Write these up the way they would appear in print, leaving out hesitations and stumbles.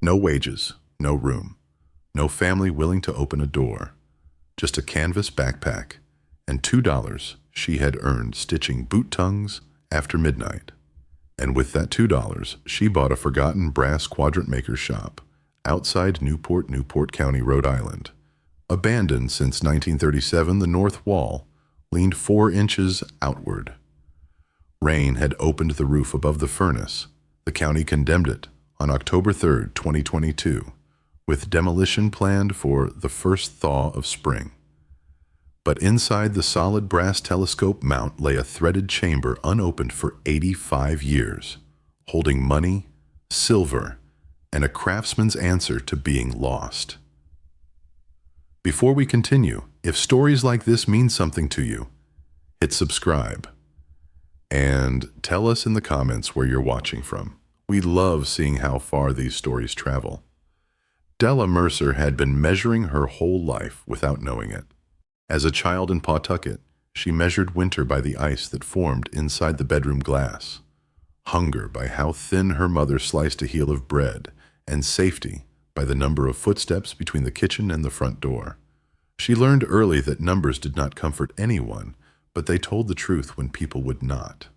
No wages, no room, no family willing to open a door, just a canvas backpack and $2 she had earned stitching boot tongues after midnight. And with that $2, she bought a forgotten brass quadrant maker's shop outside Newport, Newport County, Rhode Island. Abandoned since 1937, the north wall leaned 4 inches outward. Rain had opened the roof above the furnace. The county condemned it on October 3, 2022, with demolition planned for the first thaw of spring. But inside the solid brass telescope mount lay a threaded chamber unopened for 85 years, holding money, silver, and a craftsman's answer to being lost. Before we continue, if stories like this mean something to you, hit subscribe and tell us in the comments where you're watching from. We love seeing how far these stories travel. Della Mercer had been measuring her whole life without knowing it. As a child in Pawtucket, she measured winter by the ice that formed inside the bedroom glass, hunger by how thin her mother sliced a heel of bread, and safety by the number of footsteps between the kitchen and the front door. She learned early that numbers did not comfort anyone, but they told the truth when people would not.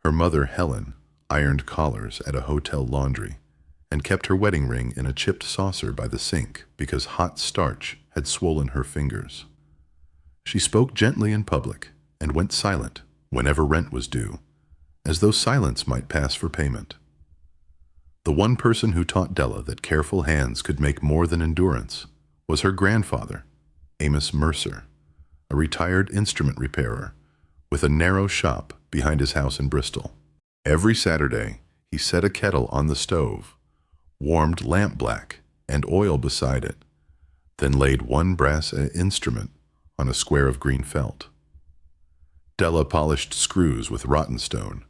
Her mother, Helen, ironed collars at a hotel laundry and kept her wedding ring in a chipped saucer by the sink because hot starch had swollen her fingers. She spoke gently in public and went silent whenever rent was due, as though silence might pass for payment. The one person who taught Della that careful hands could make more than endurance was her grandfather, Amos Mercer, a retired instrument repairer with a narrow shop behind his house in Bristol. Every Saturday, he set a kettle on the stove, warmed lampblack and oil beside it, then laid one brass instrument on a square of green felt. Della polished screws with rotten stone,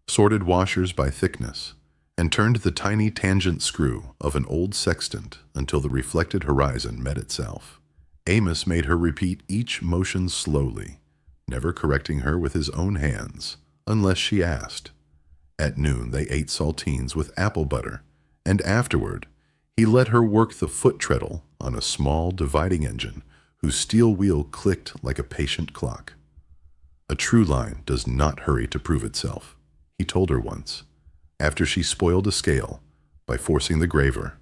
sorted washers by thickness, and turned the tiny tangent screw of an old sextant until the reflected horizon met itself. Amos made her repeat each motion slowly, never correcting her with his own hands, unless she asked. At noon they ate saltines with apple butter, and afterward he let her work the foot treadle on a small dividing engine whose steel wheel clicked like a patient clock. A true line does not hurry to prove itself, he told her once, after she spoiled a scale by forcing the graver.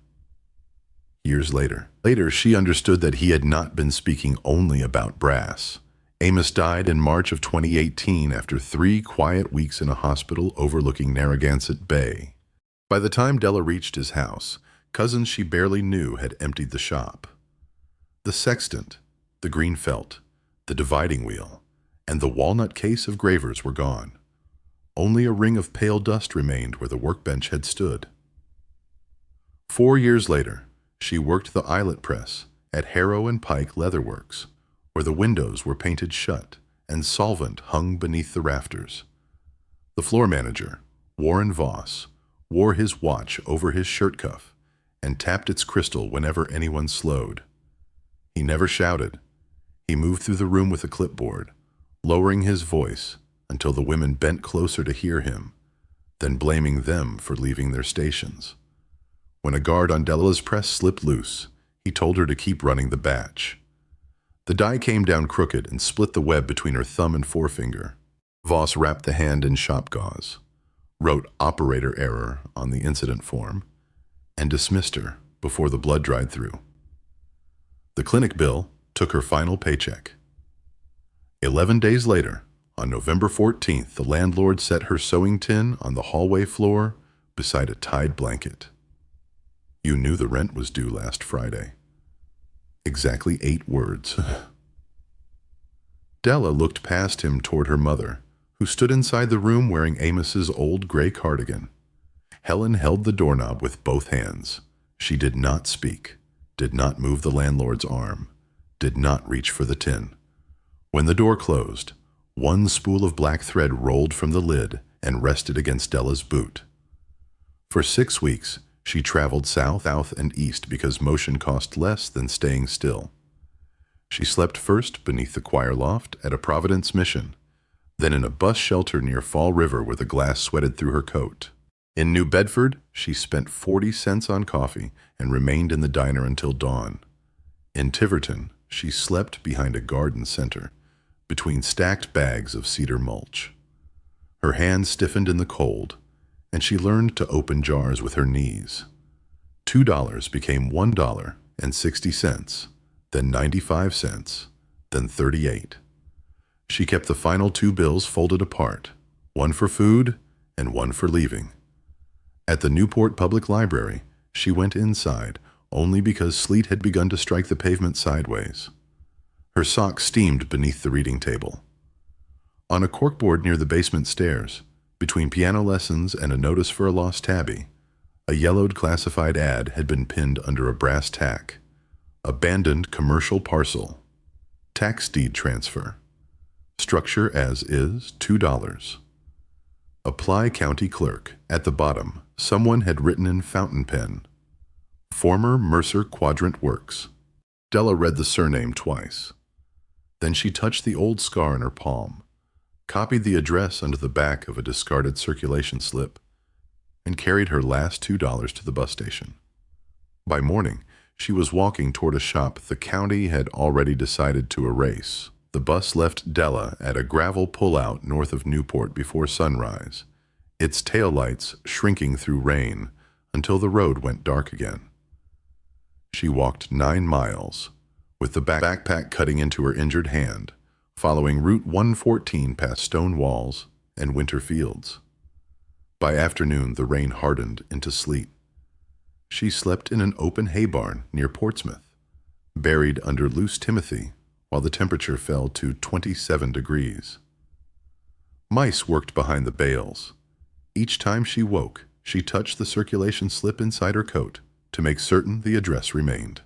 Years later, she understood that he had not been speaking only about brass. Amos died in March of 2018 after 3 quiet weeks in a hospital overlooking Narragansett Bay. By the time Della reached his house, cousins she barely knew had emptied the shop. The sextant, the green felt, the dividing wheel, and the walnut case of gravers were gone. Only a ring of pale dust remained where the workbench had stood. 4 years later, she worked the eyelet press at Harrow and Pike Leatherworks, where the windows were painted shut and solvent hung beneath the rafters. The floor manager, Warren Voss, wore his watch over his shirt cuff and tapped its crystal whenever anyone slowed. He never shouted. He moved through the room with a clipboard, lowering his voice until the women bent closer to hear him, then blaming them for leaving their stations. When a guard on Della's press slipped loose, he told her to keep running the batch. The die came down crooked and split the web between her thumb and forefinger. Voss wrapped the hand in shop gauze, wrote operator error on the incident form, and dismissed her before the blood dried through. The clinic bill took her final paycheck. 11 days later, on November 14th, the landlord set her sewing tin on the hallway floor beside a tied blanket. You knew the rent was due last Friday. Exactly 8 words. Della looked past him toward her mother, who stood inside the room wearing Amos's old gray cardigan. Helen held the doorknob with both hands. She did not speak, did not move the landlord's arm, did not reach for the tin. When the door closed, one spool of black thread rolled from the lid and rested against Della's boot. For 6 weeks, she traveled south, and east because motion cost less than staying still. She slept first beneath the choir loft at a Providence mission, then in a bus shelter near Fall River where the glass sweated through her coat. In New Bedford, she spent 40 cents on coffee and remained in the diner until dawn. In Tiverton, she slept behind a garden center, between stacked bags of cedar mulch. Her hands stiffened in the cold, and she learned to open jars with her knees. $2 became $1.60, then 95 cents, then 38. She kept the final two bills folded apart, one for food and one for leaving. At the Newport Public Library, she went inside only because sleet had begun to strike the pavement sideways. Her socks steamed beneath the reading table. On a corkboard near the basement stairs, between piano lessons and a notice for a lost tabby, a yellowed classified ad had been pinned under a brass tack. Abandoned commercial parcel. Tax deed transfer. Structure as is, $2. Apply county clerk. At the bottom, someone had written in fountain pen, Former Mercer Quadrant Works. Della read the surname twice. Then she touched the old scar in her palm, copied the address onto the back of a discarded circulation slip, and carried her last $2 to the bus station. By morning, she was walking toward a shop the county had already decided to erase. The bus left Della at a gravel pullout north of Newport before sunrise, its taillights shrinking through rain until the road went dark again. She walked 9 miles, with the backpack cutting into her injured hand, following Route 114 past stone walls and winter fields. By afternoon, the rain hardened into sleet. She slept in an open hay barn near Portsmouth, buried under loose timothy while the temperature fell to 27 degrees. Mice worked behind the bales. Each time she woke, she touched the circulation slip inside her coat to make certain the address remained.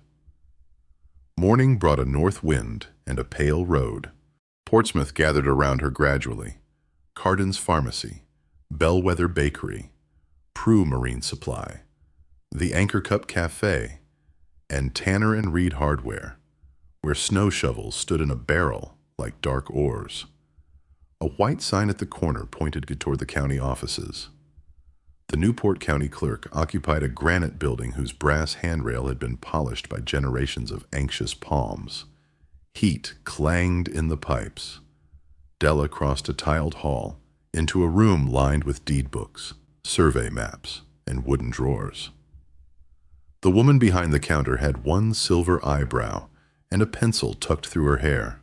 Morning brought a north wind and a pale road. Portsmouth gathered around her gradually. Carden's Pharmacy, Bellwether Bakery, Prue Marine Supply, the Anchor Cup Cafe, and Tanner and Reed Hardware, where snow shovels stood in a barrel like dark oars. A white sign at the corner pointed toward the county offices. The Newport County clerk occupied a granite building whose brass handrail had been polished by generations of anxious palms. Heat clanged in the pipes. Della crossed a tiled hall into a room lined with deed books, survey maps, and wooden drawers. The woman behind the counter had one silver eyebrow and a pencil tucked through her hair.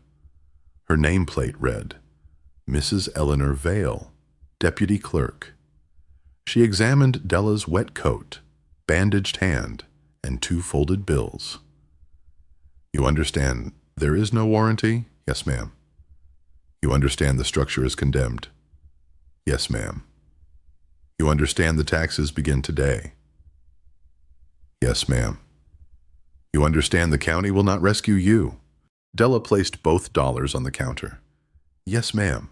Her nameplate read, Mrs. Eleanor Vale, Deputy Clerk. She examined Della's wet coat, bandaged hand, and 2 folded bills. You understand there is no warranty? Yes, ma'am. You understand the structure is condemned? Yes, ma'am. You understand the taxes begin today? Yes, ma'am. You understand the county will not rescue you? Della placed both dollars on the counter. Yes, ma'am.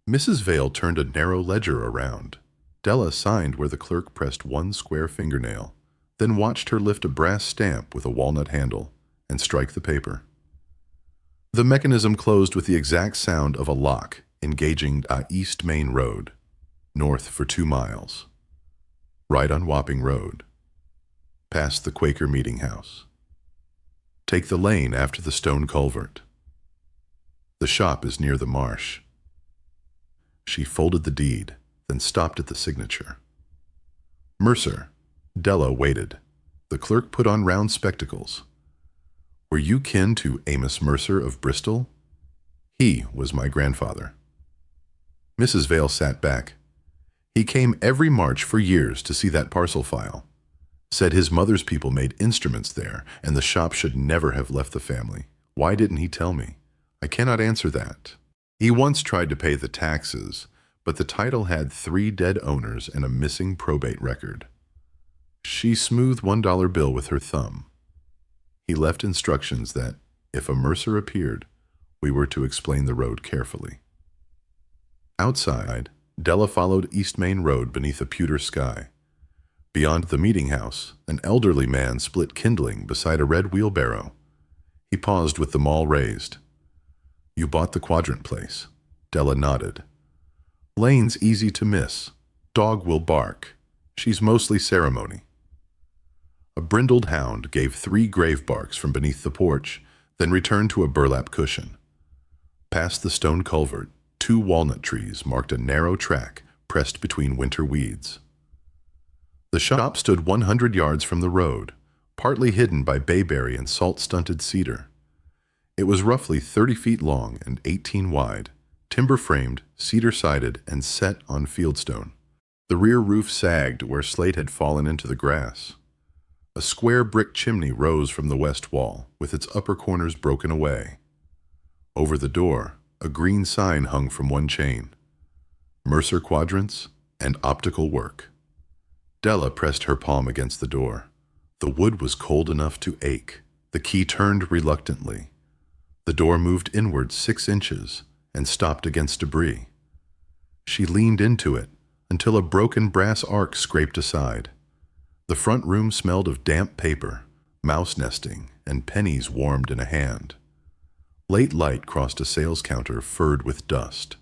Mrs. Vale turned a narrow ledger around. Della signed where the clerk pressed 1 square fingernail, then watched her lift a brass stamp with a walnut handle and strike the paper. The mechanism closed with the exact sound of a lock engaging East Main Road, north for 2 miles. Right on Wapping Road. Past the Quaker Meeting House. Take the lane after the stone culvert. The shop is near the marsh. She folded the deed, then stopped at the signature. Mercer. Della waited. The clerk put on round spectacles. Were you kin to Amos Mercer of Bristol? He was my grandfather. Mrs. Vale sat back. He came every March for years to see that parcel file. Said his mother's people made instruments there, and the shop should never have left the family. Why didn't he tell me? I cannot answer that. He once tried to pay the taxes, but the title had 3 dead owners and a missing probate record. She smoothed $1 bill with her thumb. He left instructions that, if a Mercer appeared, we were to explain the road carefully. Outside, Della followed East Main Road beneath a pewter sky. Beyond the meeting house, an elderly man split kindling beside a red wheelbarrow. He paused with the maul raised. You bought the Quadrant place. Della nodded. Lane's easy to miss. Dog will bark. She's mostly ceremony. A brindled hound gave 3 grave barks from beneath the porch, then returned to a burlap cushion. Past the stone culvert, 2 walnut trees marked a narrow track pressed between winter weeds. The shop stood 100 yards from the road, partly hidden by bayberry and salt-stunted cedar. It was roughly 30 feet long and 18 wide, timber-framed, cedar-sided, and set on fieldstone. The rear roof sagged where slate had fallen into the grass. A square brick chimney rose from the west wall, with its upper corners broken away. Over the door, a green sign hung from one chain: Mercer Quadrants and Optical Work. Della pressed her palm against the door. The wood was cold enough to ache. The key turned reluctantly. The door moved inward 6 inches and stopped against debris. She leaned into it until a broken brass arc scraped aside. The front room smelled of damp paper, mouse nesting, and pennies warmed in a hand. Late light crossed a sales counter furred with dust.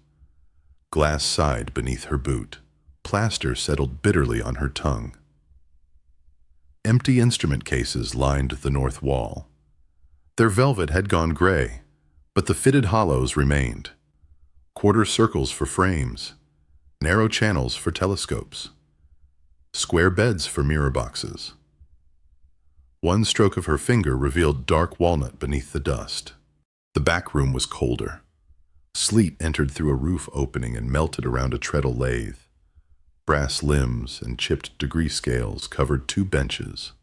Glass sighed beneath her boot. Plaster settled bitterly on her tongue. Empty instrument cases lined the north wall. Their velvet had gone gray, but the fitted hollows remained. Quarter circles for frames, narrow channels for telescopes, square beds for mirror boxes. One stroke of her finger revealed dark walnut beneath the dust. The back room was colder. Sleet entered through a roof opening and melted around a treadle lathe. Brass limbs and chipped degree scales covered 2 benches.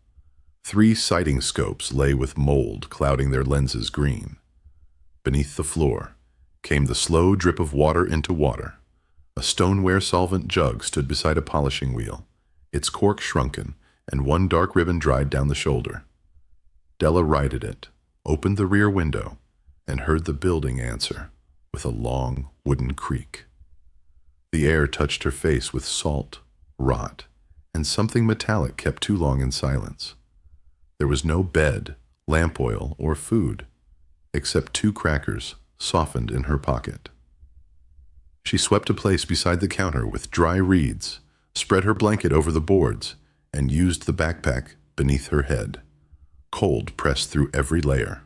3 sighting scopes lay with mold clouding their lenses green. Beneath the floor came the slow drip of water into water. A stoneware solvent jug stood beside a polishing wheel, its cork shrunken, and one dark ribbon dried down the shoulder. Della righted it, opened the rear window, and heard the building answer with a long wooden creak. The air touched her face with salt, rot, and something metallic kept too long in silence. There was no bed, lamp oil, or food, except 2 crackers softened in her pocket. She swept a place beside the counter with dry reeds, spread her blanket over the boards, and used the backpack beneath her head. Cold pressed through every layer.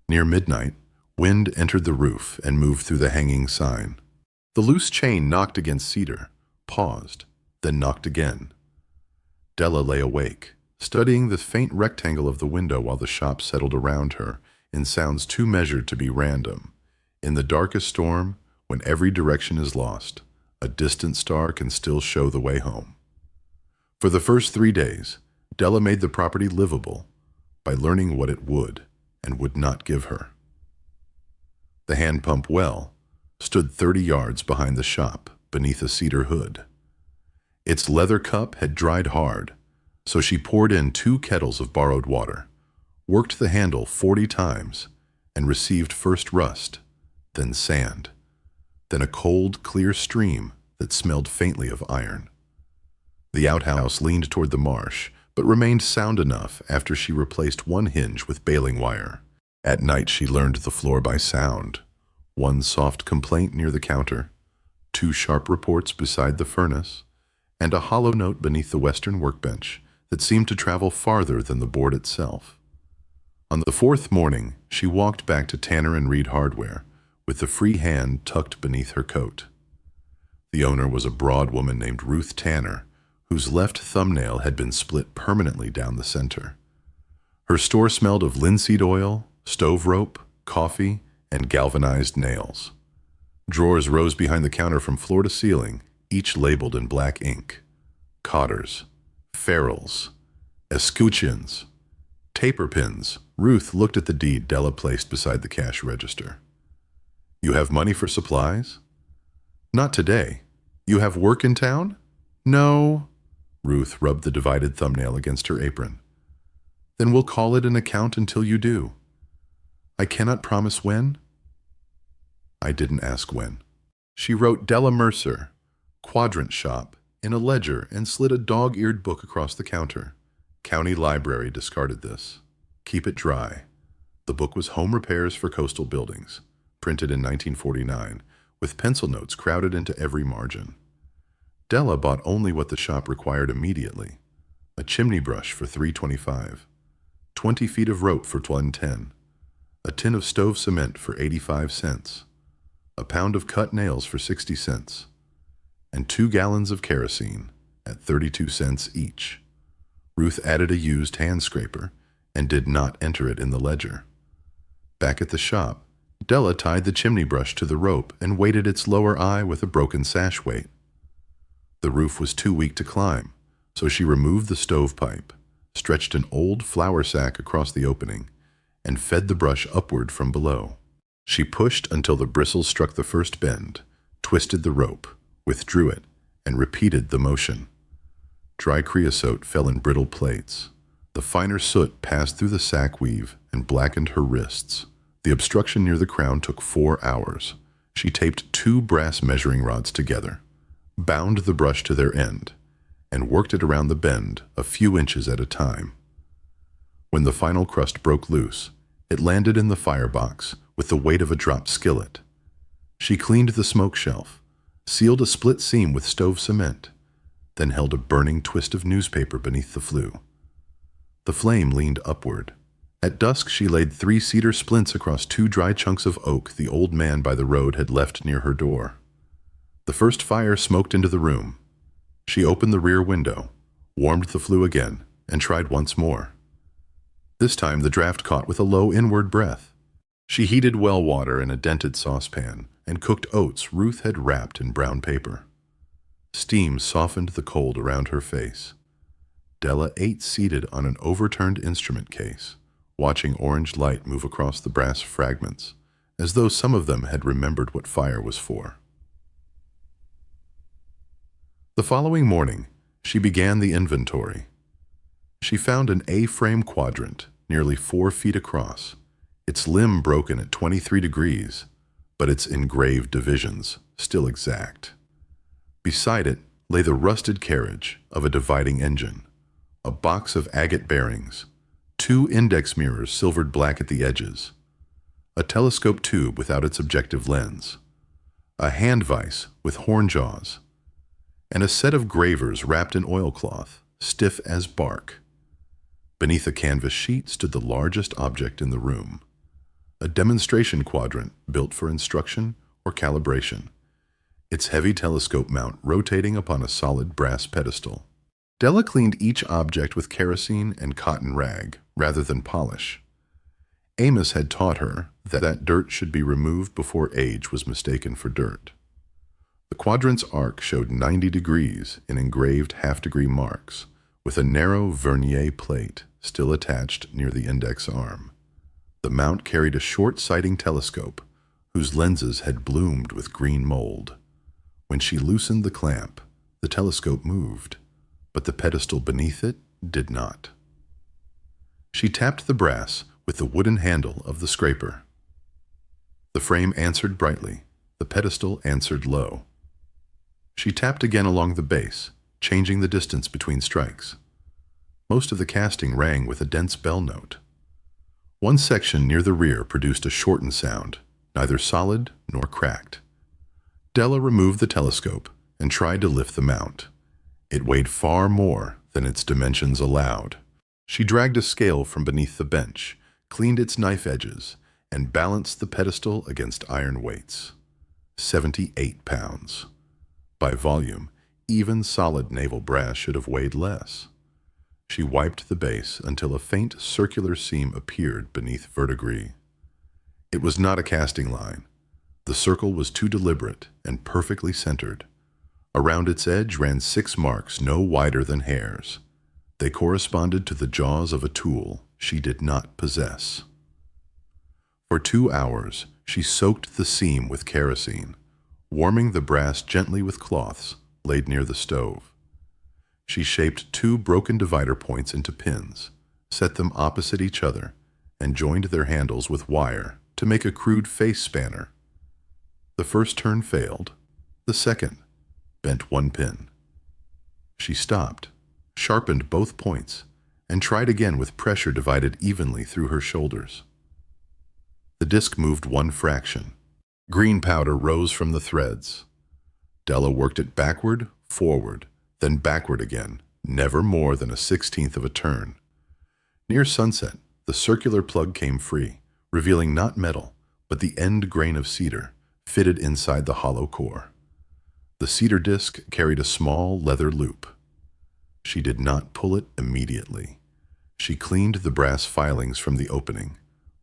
Near midnight, wind entered the roof and moved through the hanging sign. The loose chain knocked against cedar, paused, then knocked again. Della lay awake, studying the faint rectangle of the window while the shop settled around her in sounds too measured to be random. In the darkest storm, when every direction is lost, a distant star can still show the way home. For the first 3 days, Della made the property livable by learning what it would and would not give her. The hand pump well stood 30 yards behind the shop, beneath a cedar hood. Its leather cup had dried hard, so she poured in 2 kettles of borrowed water, worked the handle 40 times, and received first rust, then sand, then a cold, clear stream that smelled faintly of iron. The outhouse leaned toward the marsh, but remained sound enough after she replaced one hinge with baling wire. At night she learned the floor by sound. One soft complaint near the counter, 2 sharp reports beside the furnace, and a hollow note beneath the western workbench that seemed to travel farther than the board itself. On the 4th morning, she walked back to Tanner and Reed Hardware, with the free hand tucked beneath her coat. The owner was a broad woman named Ruth Tanner, whose left thumbnail had been split permanently down the center. Her store smelled of linseed oil, stove rope, coffee, and galvanized nails. Drawers rose behind the counter from floor to ceiling, each labeled in black ink. Cotters, ferrules, escutcheons, taper pins. Ruth looked at the deed Della placed beside the cash register. "You have money for supplies?" "Not today." "You have work in town?" "No." Ruth rubbed the divided thumbnail against her apron. "Then we'll call it an account until you do." "I cannot promise when." I didn't ask when. She wrote Della Mercer, Quadrant Shop, in a ledger and slid a dog-eared book across the counter. County Library discarded this. Keep it dry. The book was Home Repairs for Coastal Buildings, printed in 1949, with pencil notes crowded into every margin. Della bought only what the shop required immediately. A chimney brush for $3.25, 20 feet of rope for $1.10, a tin of stove cement for 85 cents, a pound of cut nails for 60 cents, and 2 gallons of kerosene at 32 cents each. Ruth added a used hand scraper and did not enter it in the ledger. Back at the shop, Della tied the chimney brush to the rope and weighted its lower eye with a broken sash weight. The roof was too weak to climb, so she removed the stovepipe, stretched an old flour sack across the opening, and fed the brush upward from below. She pushed until the bristles struck the first bend, twisted the rope, withdrew it, and repeated the motion. Dry creosote fell in brittle plates. The finer soot passed through the sack weave and blackened her wrists. The obstruction near the crown took 4 hours. She taped 2 brass measuring rods together, bound the brush to their end, and worked it around the bend a few inches at a time. When the final crust broke loose, it landed in the firebox with the weight of a dropped skillet. She cleaned the smoke shelf, sealed a split seam with stove cement, then held a burning twist of newspaper beneath the flue. The flame leaned upward. At dusk she laid 3 cedar splints across 2 dry chunks of oak the old man by the road had left near her door. The first fire smoked into the room. She opened the rear window, warmed the flue again, and tried once more. This time the draft caught with a low inward breath. She heated well water in a dented saucepan and cooked oats Ruth had wrapped in brown paper. Steam softened the cold around her face. Della ate seated on an overturned instrument case, watching orange light move across the brass fragments, as though some of them had remembered what fire was for. The following morning, she began the inventory. She found an A-frame quadrant, nearly 4 feet across, its limb broken at 23 degrees, but its engraved divisions still exact. Beside it lay the rusted carriage of a dividing engine, a box of agate bearings, 2 index mirrors silvered black at the edges, a telescope tube without its objective lens, a hand vise with horn jaws, and a set of gravers wrapped in oilcloth, stiff as bark. Beneath a canvas sheet stood the largest object in the room, a demonstration quadrant built for instruction or calibration, its heavy telescope mount rotating upon a solid brass pedestal. Della cleaned each object with kerosene and cotton rag rather than polish. Amos had taught her that dirt should be removed before age was mistaken for dirt. The quadrant's arc showed 90 degrees in engraved half-degree marks, with a narrow vernier plate still attached near the index arm. The mount carried a short-sighting telescope, whose lenses had bloomed with green mold. When she loosened the clamp, the telescope moved, but the pedestal beneath it did not. She tapped the brass with the wooden handle of the scraper. The frame answered brightly, the pedestal answered low. She tapped again along the base, changing the distance between strikes. Most of the casting rang with a dense bell note. One section near the rear produced a shortened sound, neither solid nor cracked. Della removed the telescope and tried to lift the mount. It weighed far more than its dimensions allowed. She dragged a scale from beneath the bench, cleaned its knife edges, and balanced the pedestal against iron weights. 78 pounds. By volume, even solid naval brass should have weighed less. She wiped the base until a faint circular seam appeared beneath verdigris. It was not a casting line. The circle was too deliberate and perfectly centered. Around its edge ran 6 marks no wider than hairs. They corresponded to the jaws of a tool she did not possess. For 2 hours, she soaked the seam with kerosene, warming the brass gently with cloths laid near the stove. She shaped 2 broken divider points into pins, set them opposite each other, and joined their handles with wire to make a crude face spanner. The first turn failed. The second bent 1 pin. She stopped, sharpened both points, and tried again with pressure divided evenly through her shoulders. The disc moved 1 fraction. Green powder rose from the threads. Della worked it backward, forward, then backward again, never more than a 16th of a turn. Near sunset, the circular plug came free, revealing not metal, but the end grain of cedar, fitted inside the hollow core. The cedar disc carried a small leather loop. She did not pull it immediately. She cleaned the brass filings from the opening,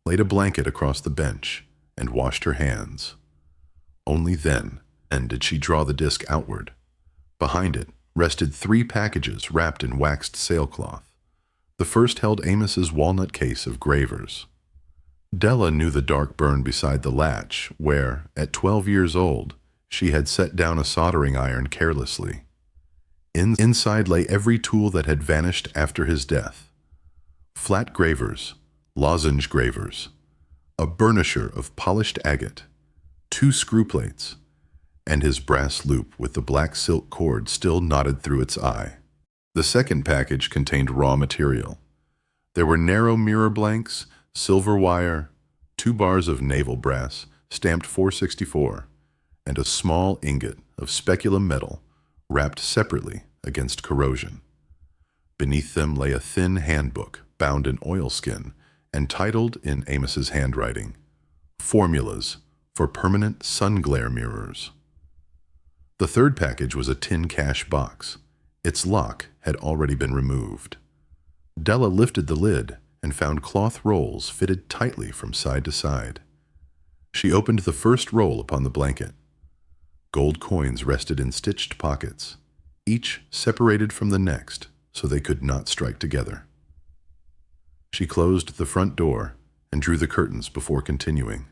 laid a blanket across the bench, and washed her hands. Only then did she draw the disc outward. Behind it rested 3 packages wrapped in waxed sailcloth. The first held Amos's walnut case of gravers. Della knew the dark burn beside the latch, where, at 12 years old, she had set down a soldering iron carelessly. Inside lay every tool that had vanished after his death. Flat gravers, lozenge gravers, a burnisher of polished agate, 2 screw plates, and his brass loop with the black silk cord still knotted through its eye. The second package contained raw material. There were narrow mirror blanks, silver wire, 2 bars of naval brass, stamped 464, and a small ingot of speculum metal, wrapped separately against corrosion. Beneath them lay a thin handbook, bound in oilskin, and titled in Amos's handwriting, "Formulas for Permanent Sun Glare Mirrors." The third package was a tin cash box. Its lock had already been removed. Della lifted the lid and found cloth rolls fitted tightly from side to side. She opened the first roll upon the blanket. Gold coins rested in stitched pockets, each separated from the next so they could not strike together. She closed the front door and drew the curtains before continuing.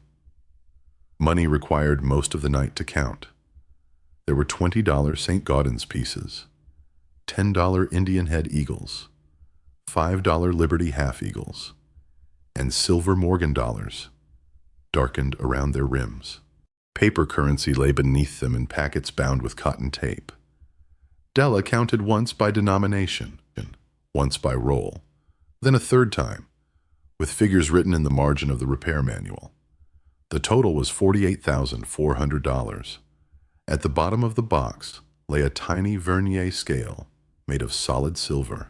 Money required most of the night to count. There were $20 St. Gaudens pieces, $10 Indian head eagles, $5 Liberty half eagles, and silver Morgan dollars, darkened around their rims. Paper currency lay beneath them in packets bound with cotton tape. Della counted once by denomination, once by roll, then a third time, with figures written in the margin of the repair manual. The total was $48,400. At the bottom of the box lay a tiny vernier scale made of solid silver,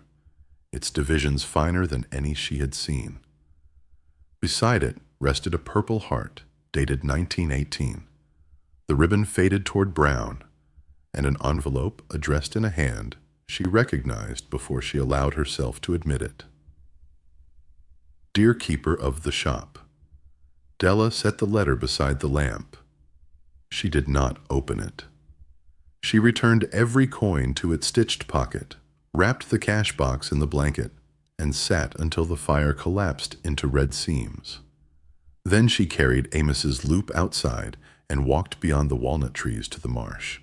its divisions finer than any she had seen. Beside it rested a purple heart, dated 1918. The ribbon faded toward brown, and an envelope addressed in a hand she recognized before she allowed herself to admit it. Dear Keeper of the Shop. Della set the letter beside the lamp. She did not open it. She returned every coin to its stitched pocket, wrapped the cash box in the blanket, and sat until the fire collapsed into red seams. Then she carried Amos's loop outside and walked beyond the walnut trees to the marsh.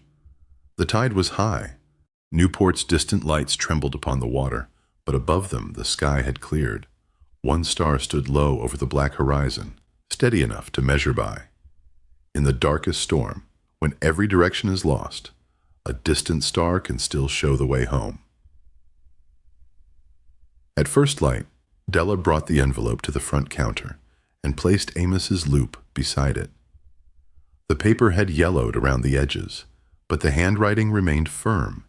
The tide was high. Newport's distant lights trembled upon the water, but above them the sky had cleared. One star stood low over the black horizon, steady enough to measure by. In the darkest storm, when every direction is lost, a distant star can still show the way home. At first light, Della brought the envelope to the front counter and placed Amos's loop beside it. The paper had yellowed around the edges, but the handwriting remained firm,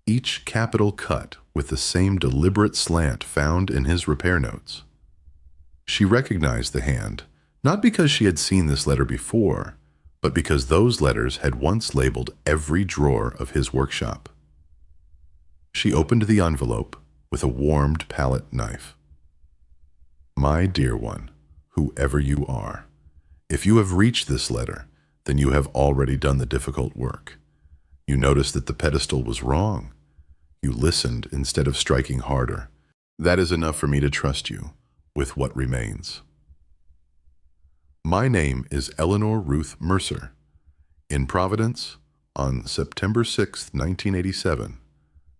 each capital cut with the same deliberate slant found in his repair notes. She recognized the hand, not because she had seen this letter before, but because those letters had once labeled every drawer of his workshop. She opened the envelope with a warmed palette knife. My dear one, whoever you are, if you have reached this letter, then you have already done the difficult work. You noticed that the pedestal was wrong. You listened instead of striking harder. That is enough for me to trust you with what remains. My name is Eleanor Ruth Mercer. In Providence, on September 6, 1987,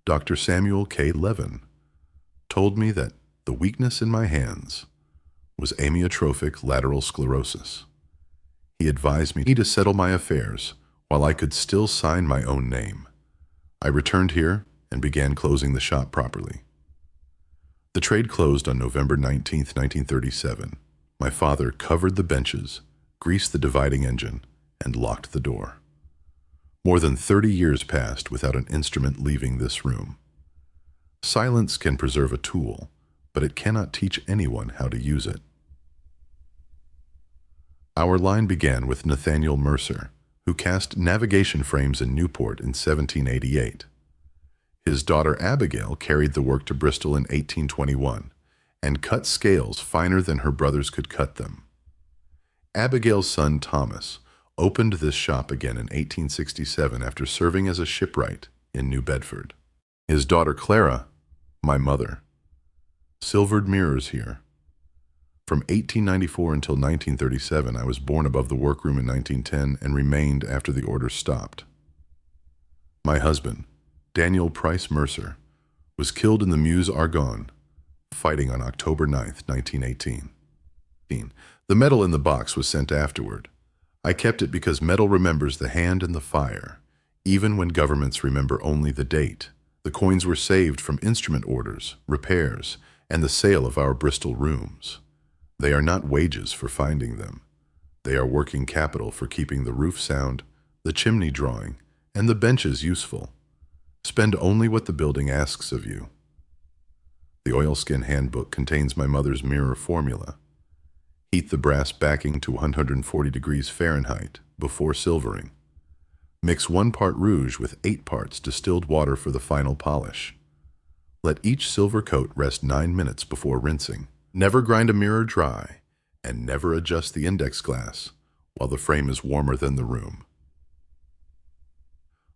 Dr. Samuel K. Levin told me that the weakness in my hands was amyotrophic lateral sclerosis. He advised me to settle my affairs while I could still sign my own name. I returned here and began closing the shop properly. The trade closed on November 19, 1937. My father covered the benches, greased the dividing engine, and locked the door. More than 30 years passed without an instrument leaving this room. Silence can preserve a tool, but it cannot teach anyone how to use it. Our line began with Nathaniel Mercer, who cast navigation frames in Newport in 1788. His daughter Abigail carried the work to Bristol in 1821 and cut scales finer than her brothers could cut them. Abigail's son Thomas opened this shop again in 1867 after serving as a shipwright in New Bedford. His daughter Clara, my mother, silvered mirrors here. From 1894 until 1937, I was born above the workroom in 1910 and remained after the order stopped. My husband, Daniel Price Mercer, was killed in the Meuse Argonne, fighting on October 9, 1918. The metal in the box was sent afterward. I kept it because metal remembers the hand and the fire, even when governments remember only the date. The coins were saved from instrument orders, repairs, and the sale of our Bristol rooms. They are not wages for finding them. They are working capital for keeping the roof sound, the chimney drawing, and the benches useful. Spend only what the building asks of you. The oilskin handbook contains my mother's mirror formula. Heat the brass backing to 140 degrees Fahrenheit before silvering. Mix 1 part rouge with 8 parts distilled water for the final polish. Let each silver coat rest 9 minutes before rinsing. Never grind a mirror dry, and never adjust the index glass while the frame is warmer than the room.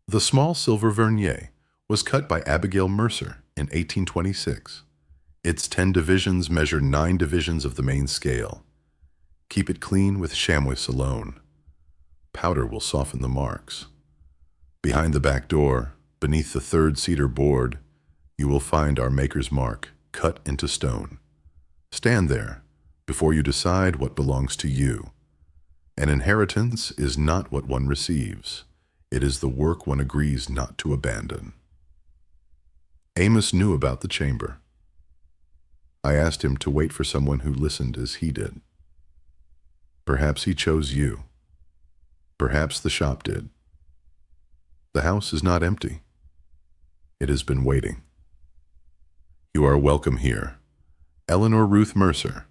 The small silver vernier was cut by Abigail Mercer in 1826. Its 10 divisions measure 9 divisions of the main scale. Keep it clean with chamois alone. Powder will soften the marks. Behind the back door, beneath the 3rd cedar board, you will find our maker's mark cut into stone. Stand there before you decide what belongs to you. An inheritance is not what one receives. It is the work one agrees not to abandon. Amos knew about the chamber. I asked him to wait for someone who listened as he did. Perhaps he chose you. Perhaps the shop did. The house is not empty. It has been waiting. You are welcome here. Eleanor Ruth Mercer.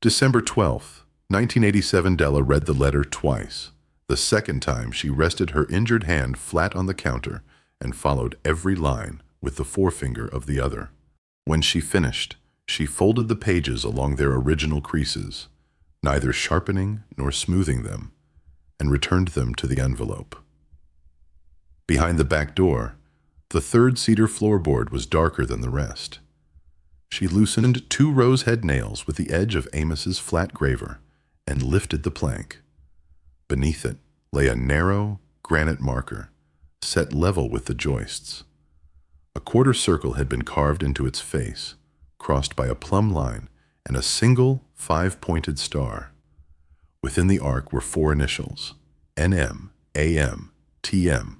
December 12th, 1987. Della read the letter twice. The second time, she rested her injured hand flat on the counter and followed every line with the forefinger of the other. When she finished, she folded the pages along their original creases, neither sharpening nor smoothing them, and returned them to the envelope. Behind the back door, the 3rd cedar floorboard was darker than the rest. She loosened 2 rose head nails with the edge of Amos's flat graver and lifted the plank. Beneath it lay a narrow granite marker, set level with the joists. A quarter circle had been carved into its face, crossed by a plumb line and a single 5-pointed star. Within the arc were 4 initials, NM, AM, TM.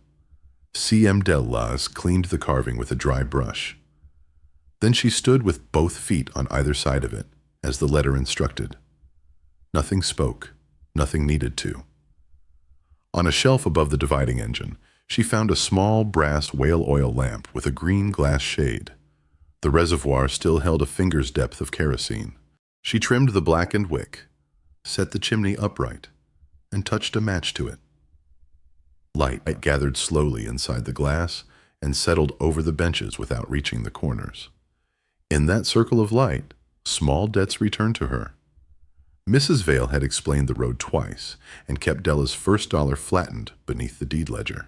C.M. Della cleaned the carving with a dry brush. Then she stood with both feet on either side of it, as the letter instructed. Nothing spoke, nothing needed to. On a shelf above the dividing engine, she found a small brass whale oil lamp with a green glass shade. The reservoir still held a finger's depth of kerosene. She trimmed the blackened wick, set the chimney upright, and touched a match to it. Light gathered slowly inside the glass and settled over the benches without reaching the corners. In that circle of light, small debts returned to her. Mrs. Vale had explained the road twice and kept Della's first dollar flattened beneath the deed ledger.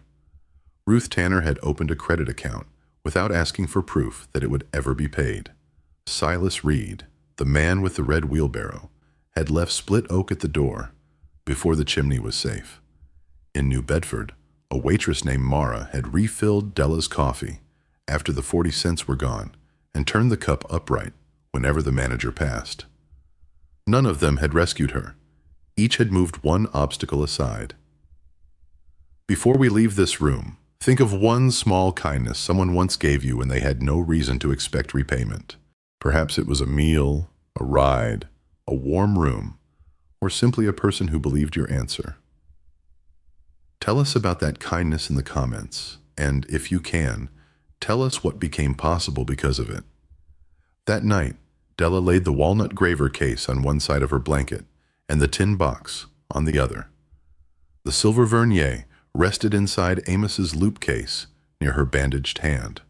Ruth Tanner had opened a credit account without asking for proof that it would ever be paid. Silas Reed, the man with the red wheelbarrow, had left split oak at the door before the chimney was safe. In New Bedford, a waitress named Mara had refilled Della's coffee after the 40 cents were gone and turned the cup upright whenever the manager passed. None of them had rescued her. Each had moved one obstacle aside. Before we leave this room, think of one small kindness someone once gave you when they had no reason to expect repayment. Perhaps it was a meal, a ride, a warm room, or simply a person who believed your answer. Tell us about that kindness in the comments, and if you can, tell us what became possible because of it. That night, Della laid the walnut graver case on one side of her blanket and the tin box on the other. The silver vernier rested inside Amos's loop case near her bandaged hand.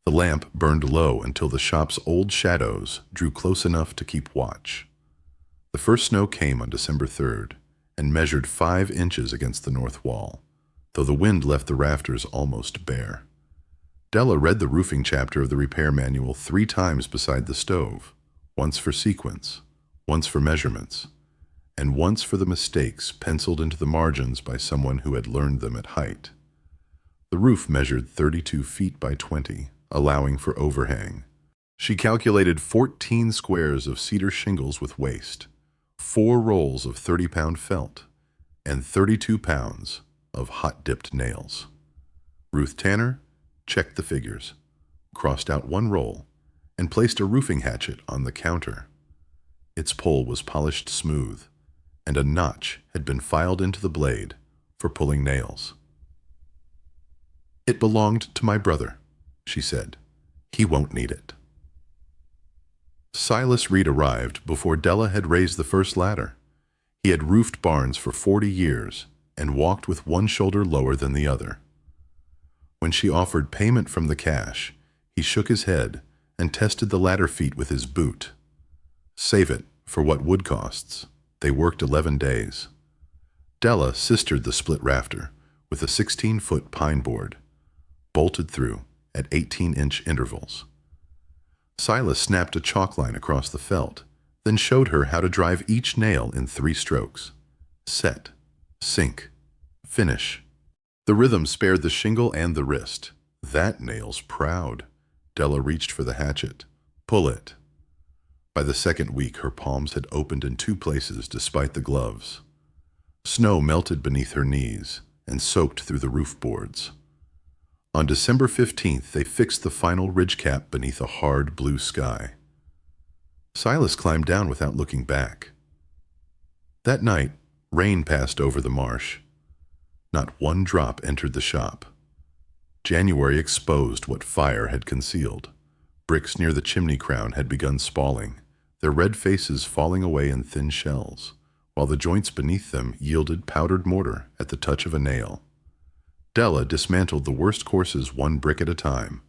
The lamp burned low until the shop's old shadows drew close enough to keep watch. The first snow came on December 3rd and measured 5 inches against the north wall, though the wind left the rafters almost bare. Della read the roofing chapter of the repair manual 3 times beside the stove, once for sequence, once for measurements, and once for the mistakes penciled into the margins by someone who had learned them at height. The roof measured 32 feet by 20, allowing for overhang. She calculated 14 squares of cedar shingles with waste, 4 rolls of 30-pound felt, and 32 pounds of hot-dipped nails. Ruth Tanner checked the figures, crossed out 1 roll, and placed a roofing hatchet on the counter. Its pole was polished smooth, and a notch had been filed into the blade for pulling nails. "It belonged to my brother," she said. "He won't need it." Silas Reed arrived before Della had raised the first ladder. He had roofed barns for 40 years and walked with one shoulder lower than the other. When she offered payment from the cash, he shook his head and tested the ladder feet with his boot. Save it for what wood costs. They worked 11 days. Della sistered the split rafter with a 16-foot pine board, bolted through at 18-inch intervals. Silas snapped a chalk line across the felt, then showed her how to drive each nail in 3 strokes. Set, sink, finish. The rhythm spared the shingle and the wrist. "That nail's proud." Della reached for the hatchet. "Pull it." By the second week, her palms had opened in 2 places despite the gloves. Snow melted beneath her knees and soaked through the roof boards. On December 15th, they fixed the final ridge cap beneath a hard blue sky. Silas climbed down without looking back. That night, rain passed over the marsh. Not 1 drop entered the shop. January exposed what fire had concealed. Bricks near the chimney crown had begun spalling, their red faces falling away in thin shells, while the joints beneath them yielded powdered mortar at the touch of a nail. Della dismantled the worst courses 1 brick at a time,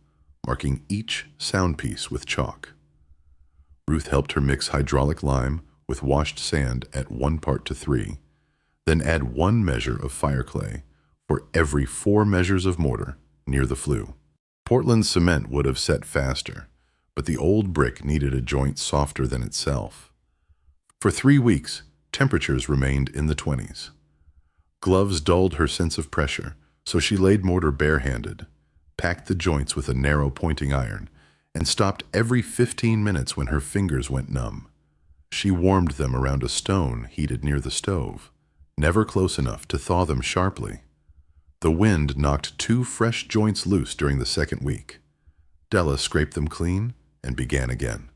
marking each sound piece with chalk. Ruth helped her mix hydraulic lime with washed sand at 1 part to 3, then add 1 measure of fire clay for every 4 measures of mortar near the flue. Portland cement would have set faster, but the old brick needed a joint softer than itself. For 3 weeks, temperatures remained in the 20s. Gloves dulled her sense of pressure, so she laid mortar barehanded, packed the joints with a narrow pointing iron, and stopped every 15 minutes when her fingers went numb. She warmed them around a stone heated near the stove, never close enough to thaw them sharply. The wind knocked 2 fresh joints loose during the second week. Della scraped them clean and began again.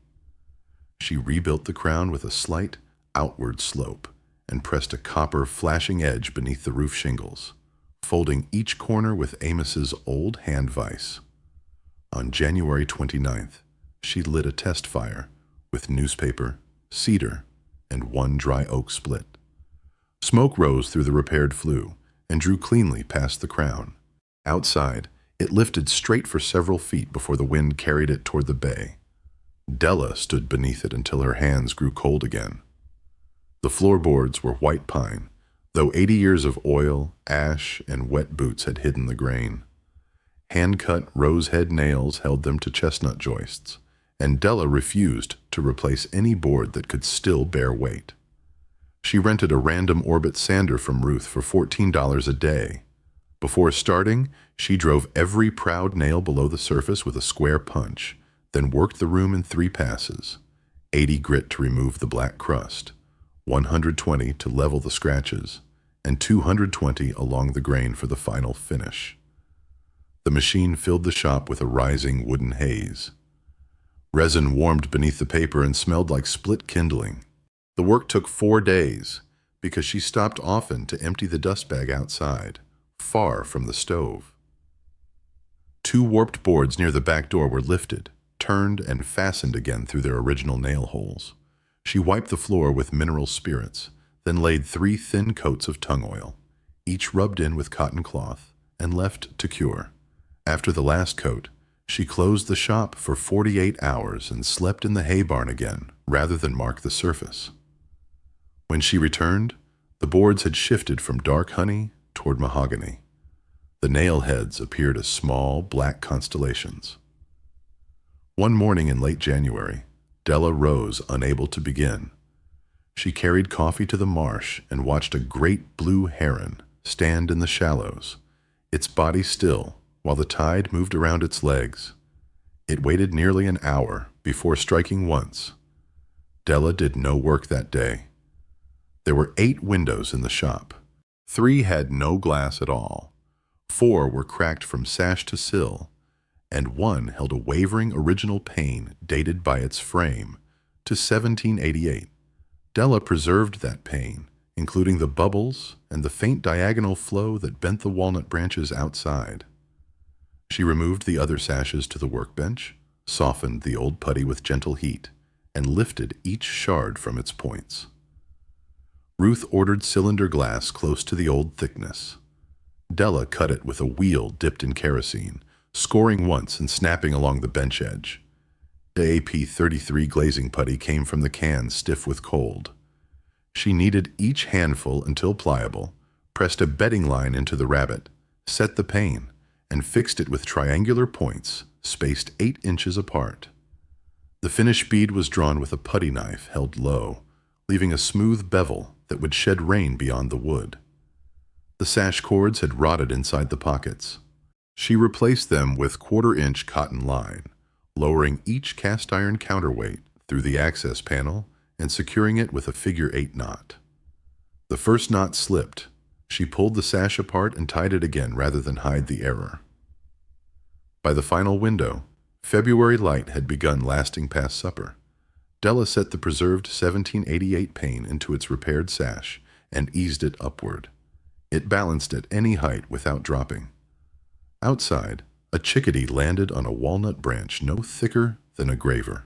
She rebuilt the crown with a slight outward slope and pressed a copper flashing edge beneath the roof shingles, folding each corner with Amos's old hand vise. On January 29th, she lit a test fire with newspaper, cedar, and 1 dry oak split. Smoke rose through the repaired flue and drew cleanly past the crown. Outside, it lifted straight for several feet before the wind carried it toward the bay. Della stood beneath it until her hands grew cold again. The floorboards were white pine, though 80 years of oil, ash, and wet boots had hidden the grain. Hand-cut rose-head nails held them to chestnut joists, and Della refused to replace any board that could still bear weight. She rented a random orbit sander from Ruth for $14 a day. Before starting, she drove every proud nail below the surface with a square punch, then worked the room in 3 passes, 80 grit to remove the black crust, 120 to level the scratches, and 220 along the grain for the final finish. The machine filled the shop with a rising wooden haze. Resin warmed beneath the paper and smelled like split kindling. The work took 4 days, because she stopped often to empty the dust bag outside, far from the stove. 2 warped boards near the back door were lifted, turned, and fastened again through their original nail holes. She wiped the floor with mineral spirits, then laid 3 thin coats of tung oil, each rubbed in with cotton cloth, and left to cure. After the last coat, she closed the shop for 48 hours and slept in the hay barn again, rather than mark the surface. When she returned, the boards had shifted from dark honey toward mahogany. The nail heads appeared as small, black constellations. One morning in late January, Della rose, unable to begin. She carried coffee to the marsh and watched a great blue heron stand in the shallows, its body still, while the tide moved around its legs. It waited nearly an hour before striking once. Della did no work that day. There were 8 windows in the shop. 3 had no glass at all. 4 were cracked from sash to sill, and 1 held a wavering original pane dated by its frame to 1788. Della preserved that pane, including the bubbles and the faint diagonal flow that bent the walnut branches outside. She removed the other sashes to the workbench, softened the old putty with gentle heat, and lifted each shard from its points. Ruth ordered cylinder glass close to the old thickness. Della cut it with a wheel dipped in kerosene, scoring once and snapping along the bench edge. The AP-33 glazing putty came from the can stiff with cold. She kneaded each handful until pliable, pressed a bedding line into the rabbet, set the pane, and fixed it with triangular points spaced 8 inches apart. The finished bead was drawn with a putty knife held low, leaving a smooth bevel that would shed rain beyond the wood. The sash cords had rotted inside the pockets. She replaced them with 1/4-inch cotton line, lowering each cast iron counterweight through the access panel and securing it with a figure-8 knot. The first knot slipped. She pulled the sash apart and tied it again rather than hide the error. By the final window, February light had begun lasting past supper. Della set the preserved 1788 pane into its repaired sash and eased it upward. It balanced at any height without dropping. Outside, a chickadee landed on a walnut branch no thicker than a graver.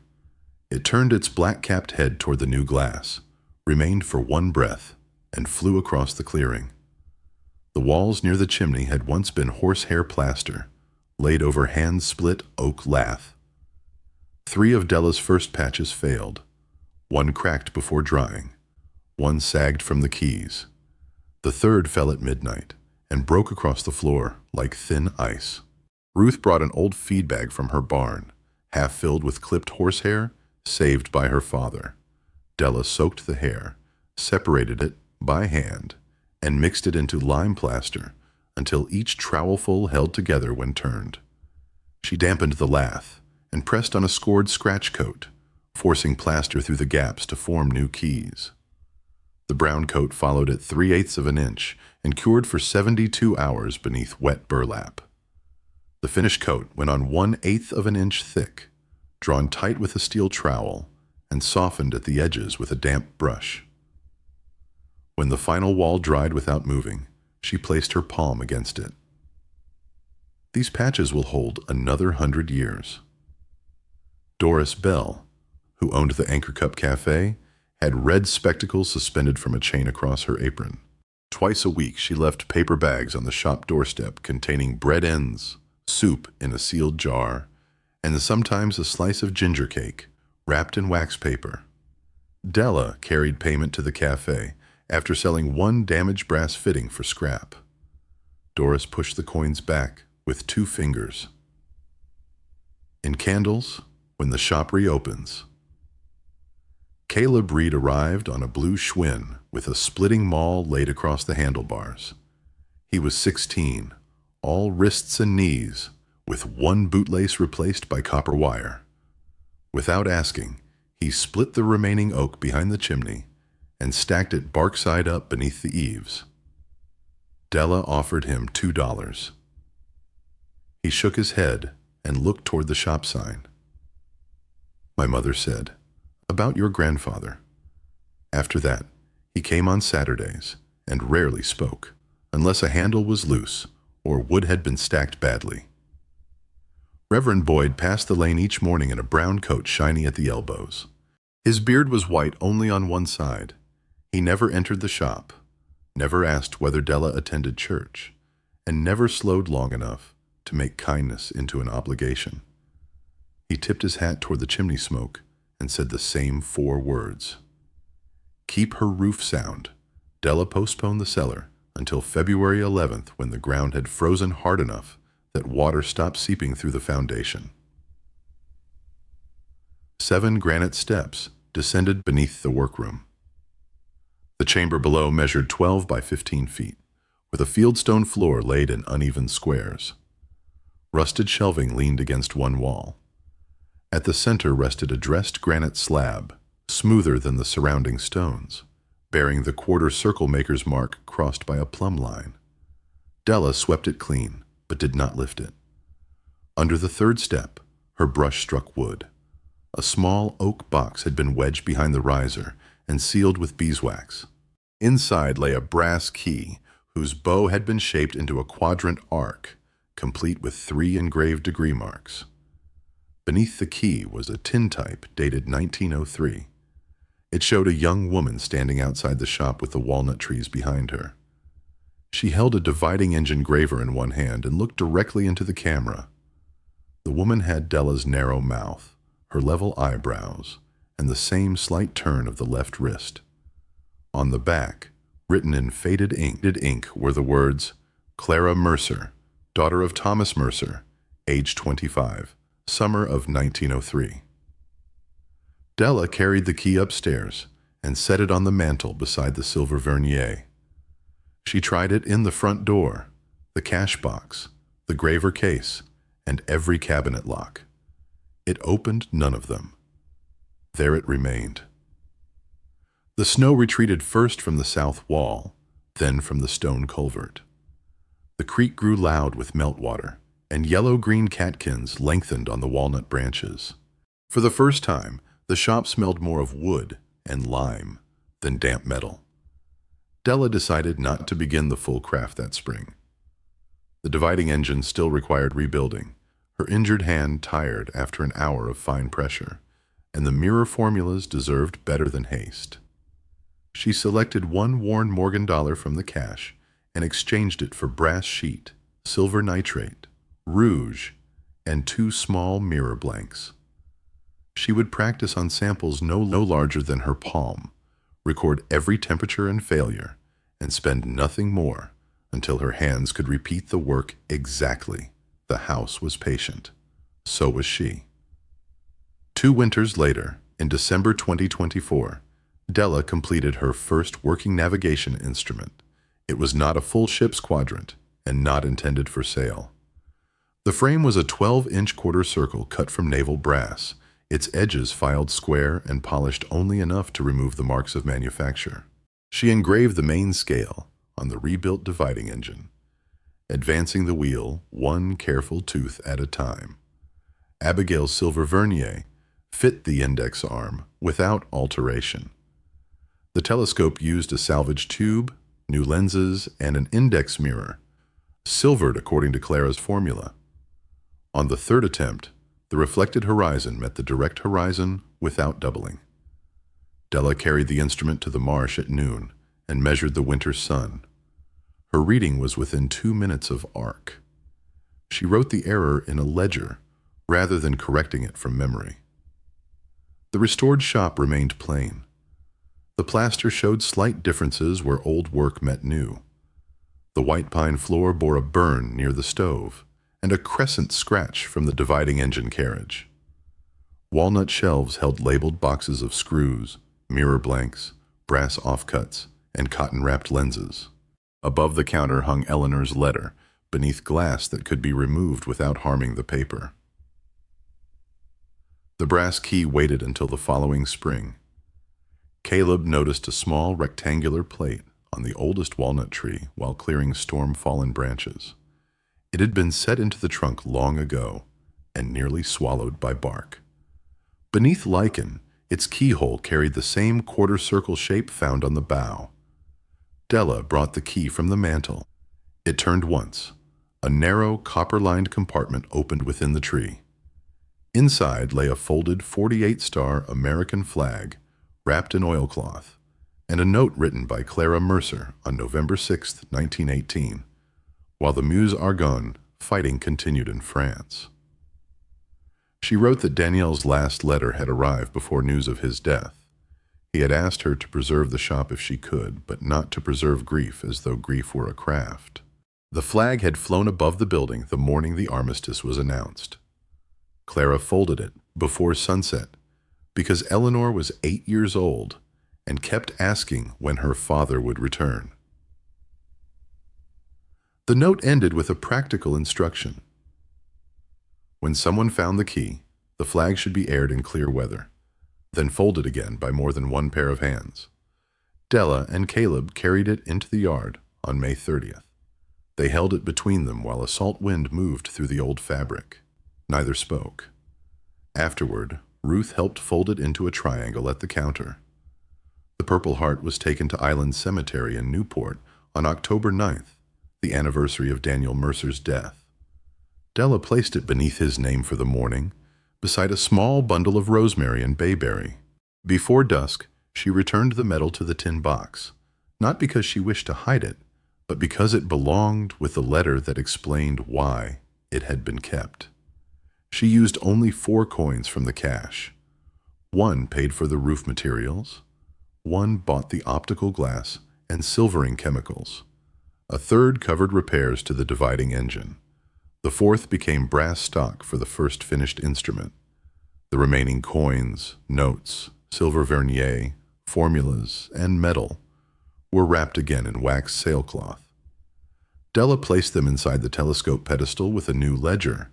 It turned its black-capped head toward the new glass, remained for 1 breath, and flew across the clearing. The walls near the chimney had once been horsehair plaster, laid over hand-split oak lath. 3 of Della's first patches failed. 1 cracked before drying. 1 sagged from the keys. The 3rd fell at midnight and broke across the floor like thin ice. Ruth brought an old feed bag from her barn, half filled with clipped horsehair, saved by her father. Della soaked the hair, separated it by hand, and mixed it into lime plaster until each trowelful held together when turned. She dampened the lath and pressed on a scored scratch coat, forcing plaster through the gaps to form new keys. The brown coat followed at 3/8 of an inch and cured for 72 hours beneath wet burlap. The finished coat went on 1/8 of an inch thick, drawn tight with a steel trowel, and softened at the edges with a damp brush. When the final wall dried without moving, she placed her palm against it. These patches will hold another 100 years. Doris Bell, who owned the Anchor Cup Cafe, had red spectacles suspended from a chain across her apron. Twice a week she left paper bags on the shop doorstep containing bread ends, soup in a sealed jar, and sometimes a slice of ginger cake wrapped in wax paper. Della carried payment to the cafe after selling 1 damaged brass fitting for scrap. Doris pushed the coins back with 2 fingers. In candles, when the shop reopens. Caleb Reed arrived on a blue Schwinn with a splitting maul laid across the handlebars. He was 16, all wrists and knees, with 1 bootlace replaced by copper wire. Without asking, he split the remaining oak behind the chimney and stacked it bark side up beneath the eaves. Della offered him $2. He shook his head and looked toward the shop sign. My mother said, "About your grandfather." After that, He came on Saturdays and rarely spoke, unless a handle was loose or wood had been stacked badly. Reverend Boyd passed the lane each morning in a brown coat shiny at the elbows. His beard was white only on one side. He never entered the shop, never asked whether Della attended church, and never slowed long enough to make kindness into an obligation. He tipped his hat toward the chimney smoke and said the same 4 words. Keep her roof sound. Della postponed the cellar until February 11th, when the ground had frozen hard enough that water stopped seeping through the foundation. 7 granite steps descended beneath the workroom. The chamber below measured 12 by 15 feet, with a fieldstone floor laid in uneven squares. Rusted shelving leaned against one wall. At the center rested a dressed granite slab, smoother than the surrounding stones, bearing the quarter circle maker's mark crossed by a plumb line. Della swept it clean, but did not lift it. Under the 3rd step, her brush struck wood. A small oak box had been wedged behind the riser and sealed with beeswax. Inside lay a brass key whose bow had been shaped into a quadrant arc, complete with 3 engraved degree marks. Beneath the key was a tintype dated 1903. It showed a young woman standing outside the shop with the walnut trees behind her. She held a dividing engine graver in one hand and looked directly into the camera. The woman had Della's narrow mouth, her level eyebrows, and the same slight turn of the left wrist. On the back, written in faded ink, were the words, Clara Mercer, daughter of Thomas Mercer, age 25, summer of 1903. Della carried the key upstairs and set it on the mantel beside the silver vernier. She tried it in the front door, the cash box, the graver case, and every cabinet lock. It opened none of them. There it remained. The snow retreated first from the south wall, then from the stone culvert. The creek grew loud with meltwater, and yellow-green catkins lengthened on the walnut branches. For the first time, the shop smelled more of wood and lime than damp metal. Della decided not to begin the full craft that spring. The dividing engine still required rebuilding, her injured hand tired after an hour of fine pressure, and the mirror formulas deserved better than haste. She selected 1 worn Morgan dollar from the cash and exchanged it for brass sheet, silver nitrate, rouge, and 2 small mirror blanks. She would practice on samples no larger than her palm, record every temperature and failure, and spend nothing more until her hands could repeat the work exactly. The house was patient. So was she. 2 winters later, in December 2024, Della completed her first working navigation instrument. It was not a full ship's quadrant and not intended for sale. The frame was a 12-inch quarter circle cut from naval brass, its edges filed square and polished only enough to remove the marks of manufacture. She engraved the main scale on the rebuilt dividing engine, advancing the wheel 1 careful tooth at a time. Abigail's silver vernier fit the index arm without alteration. The telescope used a salvage tube, new lenses, and an index mirror, silvered according to Clara's formula. On the 3rd attempt, the reflected horizon met the direct horizon without doubling. Della carried the instrument to the marsh at noon and measured the winter sun. Her reading was within 2 minutes of arc. She wrote the error in a ledger rather than correcting it from memory. The restored shop remained plain. The plaster showed slight differences where old work met new. The white pine floor bore a burn near the stove and a crescent scratch from the dividing engine carriage. Walnut shelves held labeled boxes of screws, mirror blanks, brass offcuts, and cotton-wrapped lenses. Above the counter hung Eleanor's letter, beneath glass that could be removed without harming the paper. The brass key waited until the following spring. Caleb noticed a small rectangular plate on the oldest walnut tree while clearing storm-fallen branches. It had been set into the trunk long ago and nearly swallowed by bark. Beneath lichen, Its keyhole carried the same quarter-circle shape found on the bow. Della brought the key from the mantel. It turned once. A narrow, copper-lined compartment opened within the tree. Inside lay a folded 48-star American flag, wrapped in oilcloth, and a note written by Clara Mercer on November 6, 1918, while the Meuse Argonne fighting continued in France. She wrote that Daniel's last letter had arrived before news of his death. He had asked her to preserve the shop if she could, but not to preserve grief as though grief were a craft. The flag had flown above the building the morning the armistice was announced. Clara folded it before sunset because Eleanor was 8 years old and kept asking when her father would return. The note ended with a practical instruction. When someone found the key, the flag should be aired in clear weather, then folded again by more than one pair of hands. Della and Caleb carried it into the yard on May 30th. They held it between them while a salt wind moved through the old fabric. Neither spoke. Afterward, Ruth helped fold it into a triangle at the counter. The Purple Heart was taken to Island Cemetery in Newport on October 9th, the anniversary of Daniel Mercer's death. Della placed it beneath his name for the mourning, beside a small bundle of rosemary and bayberry. Before dusk, she returned the medal to the tin box, not because she wished to hide it, but because it belonged with the letter that explained why it had been kept. She used only 4 coins from the cash. 1 paid for the roof materials, 1 bought the optical glass and silvering chemicals, a 3rd covered repairs to the dividing engine. The 4th became brass stock for the first finished instrument. The remaining coins, notes, silver vernier, formulas, and metal were wrapped again in wax sailcloth. Della placed them inside the telescope pedestal with a new ledger,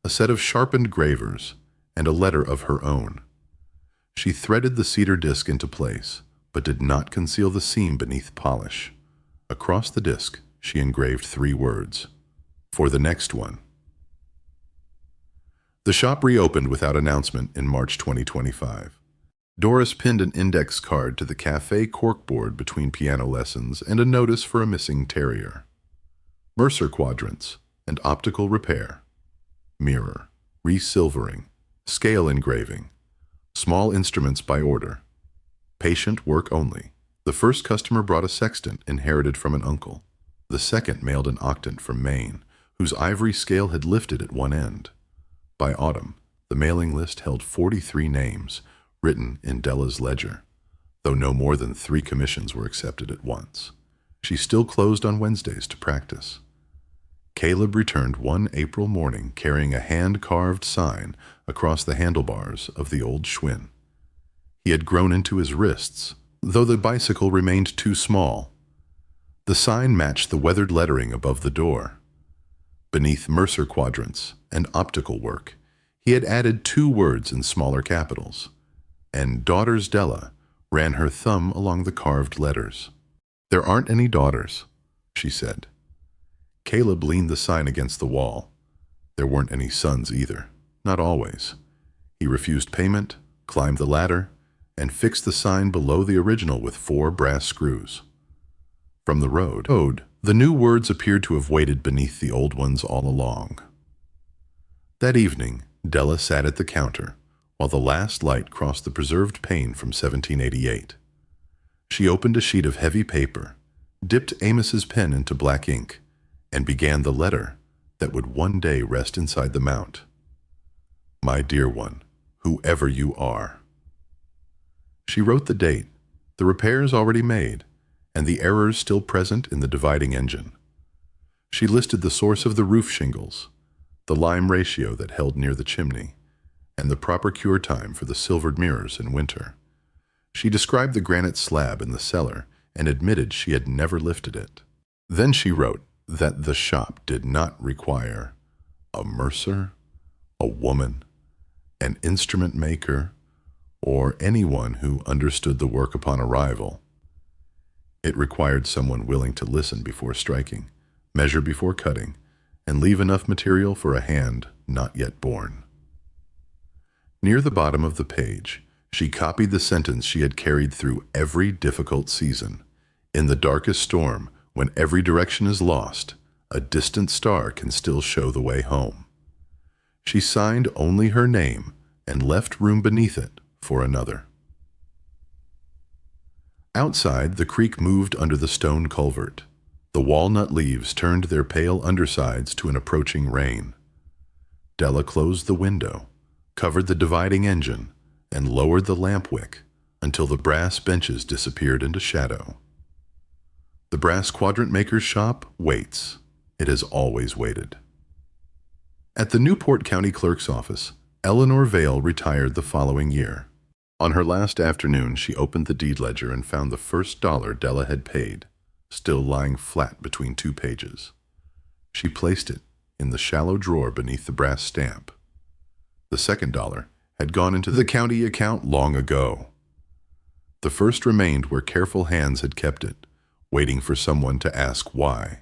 a set of sharpened gravers, and a letter of her own. She threaded the cedar disc into place, but did not conceal the seam beneath polish. Across the disc, she engraved 3 words: "For the next one." The shop reopened without announcement in March 2025. Doris pinned an index card to the cafe corkboard between piano lessons and a notice for a missing terrier. Mercer quadrants and optical repair. Mirror, resilvering, scale engraving, small instruments by order. Patient work only. The first customer brought a sextant inherited from an uncle. The second mailed an octant from Maine, whose ivory scale had lifted at one end. By autumn, the mailing list held 43 names, written in Della's ledger, though no more than 3 commissions were accepted at once. She still closed on Wednesdays to practice. Caleb returned one April morning carrying a hand-carved sign across the handlebars of the old Schwinn. He had grown into his wrists, though the bicycle remained too small. The sign matched the weathered lettering above the door. Beneath Mercer quadrants and optical work, he had added 2 words in smaller capitals, and Daughters Della ran her thumb along the carved letters. "There aren't any daughters," she said. Caleb leaned the sign against the wall. There weren't any sons either, not always. He refused payment, climbed the ladder, and fixed the sign below the original with 4 brass screws. From the road, the new words appeared to have waited beneath the old ones all along. That evening, Della sat at the counter, while the last light crossed the preserved pane from 1788. She opened a sheet of heavy paper, dipped Amos's pen into black ink, and began the letter that would one day rest inside the mount. "My dear one, whoever you are." She wrote the date, the repairs already made, and the errors still present in the dividing engine. She listed the source of the roof shingles, the lime ratio that held near the chimney, and the proper cure time for the silvered mirrors in winter. She described the granite slab in the cellar and admitted she had never lifted it. Then she wrote that the shop did not require a mercer, a woman, an instrument maker, or anyone who understood the work upon arrival. It required someone willing to listen before striking, measure before cutting, and leave enough material for a hand not yet born. Near the bottom of the page, She copied the sentence she had carried through every difficult season. In the darkest storm, when every direction is lost, a distant star can still show the way home. She signed only her name and left room beneath it for another. Outside, the creek moved under the stone culvert. The walnut leaves turned their pale undersides to an approaching rain. Della closed the window, covered the dividing engine, and lowered the lamp wick until the brass benches disappeared into shadow. The brass quadrant maker's shop waits. It has always waited. At the Newport County Clerk's office, Eleanor Vale retired the following year. On her last afternoon, she opened the deed ledger and found the first dollar Della had paid, still lying flat between two pages. She placed it in the shallow drawer beneath the brass stamp. The second dollar had gone into the county account long ago. The first remained where careful hands had kept it, waiting for someone to ask why.